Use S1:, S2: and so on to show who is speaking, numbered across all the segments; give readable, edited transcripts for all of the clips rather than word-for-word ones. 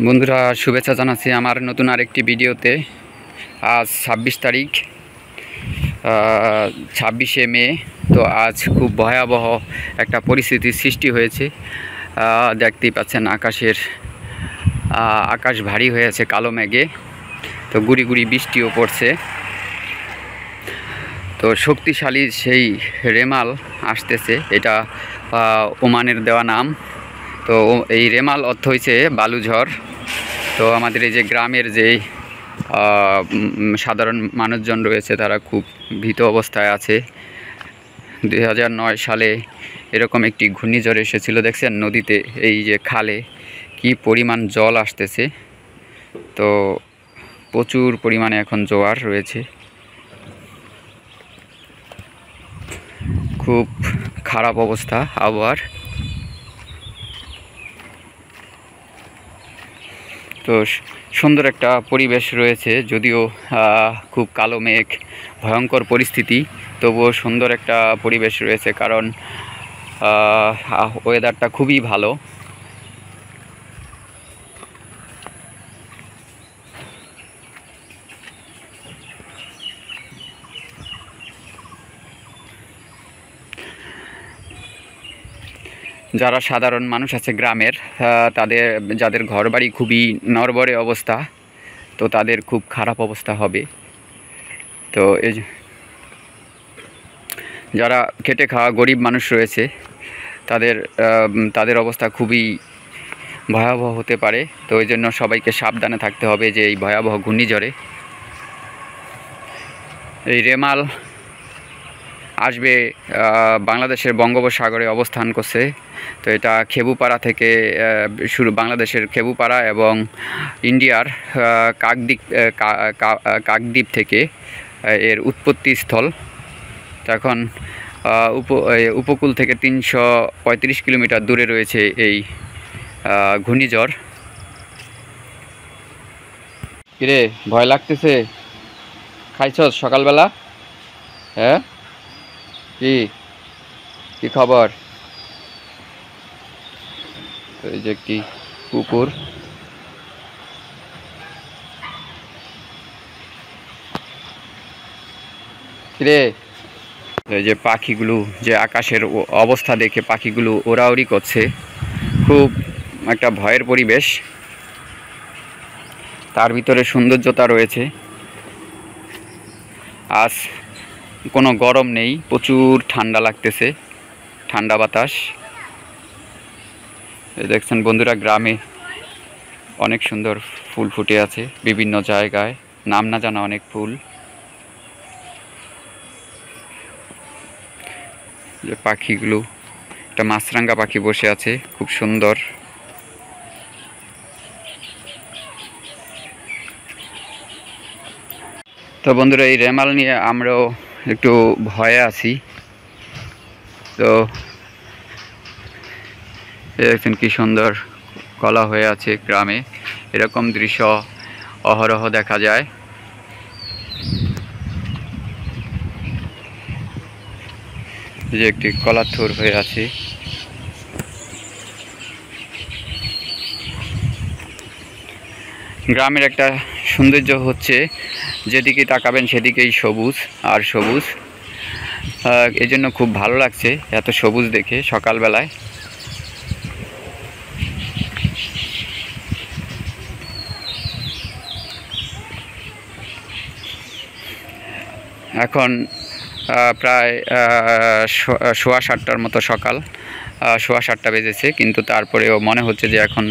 S1: বন্ধুরা শুভেচ্ছা জানাচ্ছি আমার নতুন আরেকটি ভিডিওতে। আজ 26 তারিখ, 26শে মে। তো আজ খুব ভয়াবহ একটা পরিস্থিতির সৃষ্টি হয়েছে। দেখতেই পাচ্ছেন আকাশ ভারী হয়েছে কালো মেঘে। তো গুড়ি গুড়ি বৃষ্টিও পড়ছে। তো শক্তিশালী সেই রেমাল আসতেছে, এটা ওমানের দেওয়া নাম। তো এই রেমাল অর্থ হয়েছে বালুঝড়। তো আমাদের এই যে গ্রামের যে সাধারণ মানুষজন রয়েছে তারা খুব ভীত অবস্থায় আছে। 2009 সালে এরকম একটি ঘূর্ণিঝড় এসেছিল, দেখছেন নদীতে এই যে খালে কি পরিমাণ জল আসতেছে। তো প্রচুর পরিমাণে এখন জোয়ার রয়েছে, খুব খারাপ অবস্থা আবহাওয়ার। তো সুন্দর একটা পরিবেশ রয়েছে, যদিও খুব কালো মেঘ, ভয়ঙ্কর পরিস্থিতি, তবুও সুন্দর একটা পরিবেশ রয়েছে, কারণ ওয়েদারটা খুবই ভালো। যারা সাধারণ মানুষ আছে গ্রামের, যাদের ঘরবাড়ি খুবই নড়বড়ে অবস্থা, তো তাদের খুব খারাপ অবস্থা হবে। তো যারা খেটে খাওয়া গরিব মানুষ রয়েছে তাদের অবস্থা খুবই ভয়াবহ হতে পারে। তো ওই জন্য সবাইকে সাবধানে থাকতে হবে যে এই ভয়াবহ ঘূর্ণিঝড়ে এই রেমাল আসবে, বাংলাদেশের বঙ্গোপসাগরে অবস্থান করছে। তো এটা খেবুপাড়া থেকে বাংলাদেশের খেবুপাড়া এবং ইন্ডিয়ার কাকদ্বীপ থেকে এর উৎপত্তি স্থল। তো এখন উপকূল থেকে 335 কিলোমিটার দূরে রয়েছে এই ঘূর্ণিঝড়। কিরে, ভয় লাগতেছে? খাইছস সকালবেলা? হ্যাঁ, কি খবর? এই যে একটি পুকুর, কিরে এই যে পাখিগুলো, যে আকাশের অবস্থা দেখে পাখিগুলো ওড়াউড়ি করছে, খুব একটা ভয়ের পরিবেশ। তার ভিতরে সৌন্দর্যতা রয়েছে। আজ কোনো গরম নেই, প্রচুর ঠান্ডা লাগতেছে, ঠান্ডা বাতাস। দেখছেন বন্ধুরা, গ্রামে অনেক সুন্দর ফুল ফুটে আছে বিভিন্ন জায়গায়, নাম না জানা অনেক ফুল। যে পাখিগুলো, একটা মাছরাঙা পাখি বসে আছে, খুব সুন্দর। তো বন্ধুরা, এই রেমাল নিয়ে আমরাও একটু ভয়ে আছি। তো দেখছেন কি সুন্দর কলা হয়ে আছে গ্রামে, এরকম দৃশ্য অহরহ দেখা যায়। যে একটি কলার থোর হয়ে আছে। গ্রামের একটা সৌন্দর্য হচ্ছে, যেদিকে তাকাবেন সেদিকেই সবুজ আর সবুজ। এই জন্য খুব ভালো লাগছে এত সবুজ দেখে সকালবেলায়। এখন প্রায় 7:15 মতো সকাল, 7:15 বেজেছে, কিন্তু তারপরেও মনে হচ্ছে যে এখন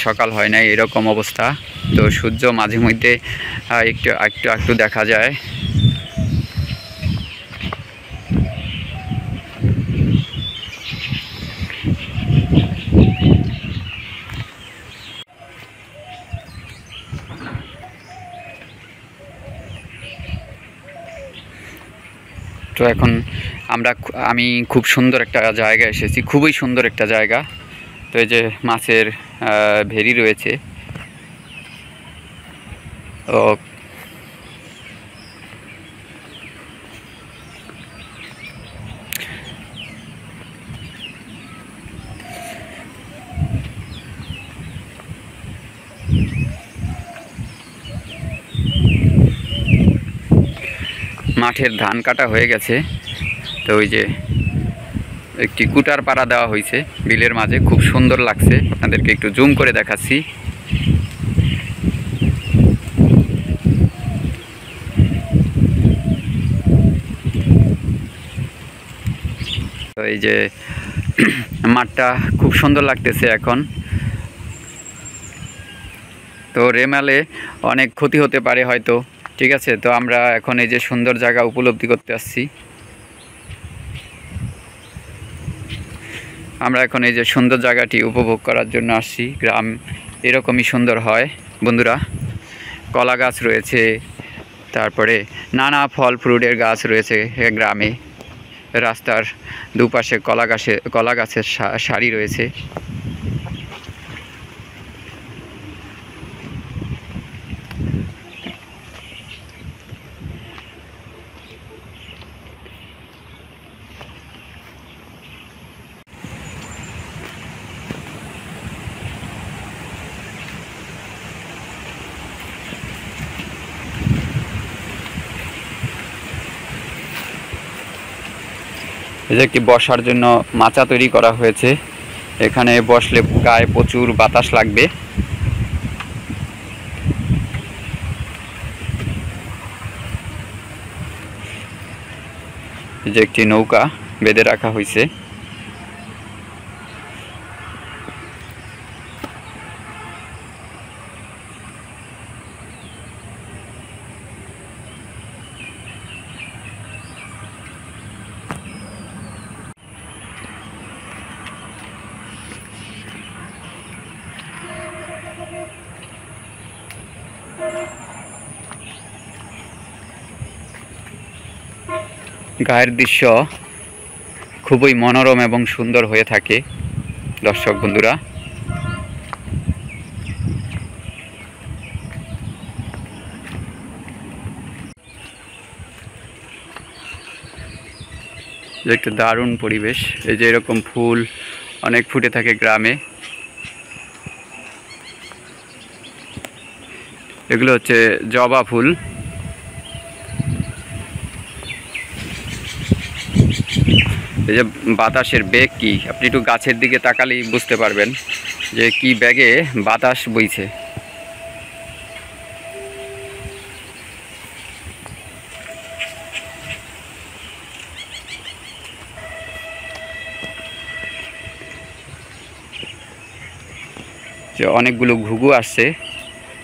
S1: সকাল হয় নাই, এরকম অবস্থা। তো সূর্য মাঝে মধ্যে একটু একটু একটু দেখা যায়। তো এখন আমি খুব সুন্দর একটা জায়গায় এসেছি, খুবই সুন্দর একটা জায়গা। তো এই যে মাছের ভেরি রয়েছে। ও মাঠের ধান কাটা হয়ে গেছে। তো ওই যে একটি কুটার পাড়া দেওয়া হয়েছে বিলের মাঝে, খুব সুন্দর লাগছে। আপনাদেরকে একটু জুম করে দেখাচ্ছি। তো এই যে মাঠটা খুব সুন্দর লাগতেছে এখন। তো রেমালে অনেক ক্ষতি হতে পারে হয়তো, ঠিক আছে। তো আমরা এখন এই যে সুন্দর জায়গা উপলব্ধি করতে আসছি। আমরা এখন এই যে সুন্দর জায়গাটি উপভোগ করার জন্য আসছি। গ্রাম এরকমই সুন্দর হয় বন্ধুরা। কলা গাছ রয়েছে, তারপরে নানা ফল ফ্রুটের গাছ রয়েছে গ্রামে। রাস্তার দুপাশে কলা গাছের সারি রয়েছে। এই যে একটি বসার জন্য মাচা তৈরি করা হয়েছে। এখানে বসলে গায়ে প্রচুর বাতাস লাগবে। এই যে একটি নৌকা বেঁধে রাখা হয়েছে। গায়ের দৃশ্য খুবই মনোরম এবং সুন্দর হয়ে থাকে দর্শক বন্ধুরা। একটা দারুণ পরিবেশ। এই যে এরকম ফুল অনেক ফুটে থাকে গ্রামে। এগুলো হচ্ছে জবা ফুল। এই যে বাতাসের বেগ কি, আপনি একটু গাছের দিকে তাকালেই বুঝতে পারবেন যে কি বেগে বাতাস বইছে। যে অনেকগুলো ঘুঘু আসছে।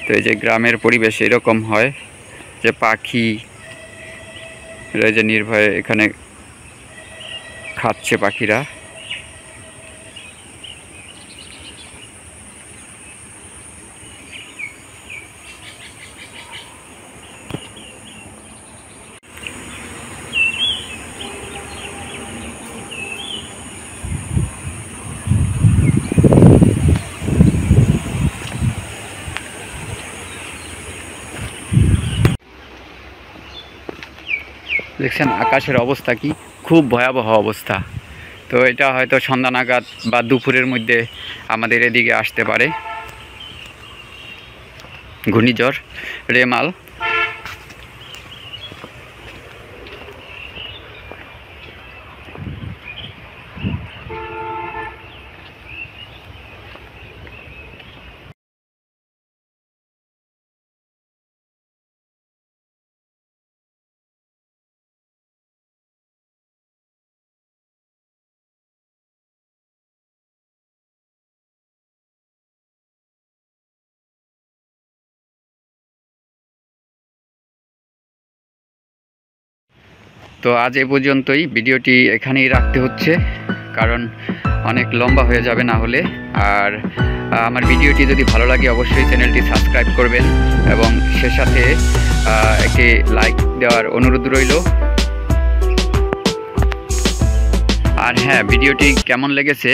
S1: তো এই যে গ্রামের পরিবেশ এরকম হয় যে পাখি যে নির্ভয়ে এখানে খাচ্ছে পাখিরা। দেখছেন আকাশের অবস্থা কি, খুব ভয়াবহ অবস্থা। তো এটা হয়তো সন্ধ্যা নাগাদ বা দুপুরের মধ্যে আমাদের এদিকে আসতে পারে ঘূর্ণিঝড় রেমাল। তো আজ এ পর্যন্তই, ভিডিওটি এখানেই রাখতে হচ্ছে কারণ অনেক লম্বা হয়ে যাবে না হলে। আর আমার ভিডিওটি যদি ভালো লাগে অবশ্যই চ্যানেলটি সাবস্ক্রাইব করবেন এবং সে সাথে একটি লাইক দেওয়ার অনুরোধ রইল। আর হ্যাঁ, ভিডিওটি কেমন লেগেছে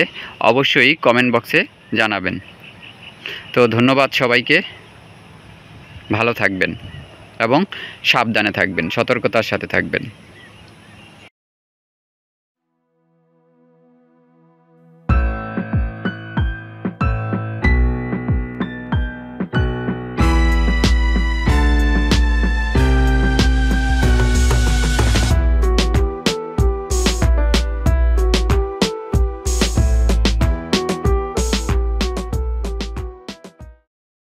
S1: অবশ্যই কমেন্ট বক্সে জানাবেন। তো ধন্যবাদ সবাইকে, ভালো থাকবেন এবং সাবধানে থাকবেন, সতর্কতার সাথে থাকবেন।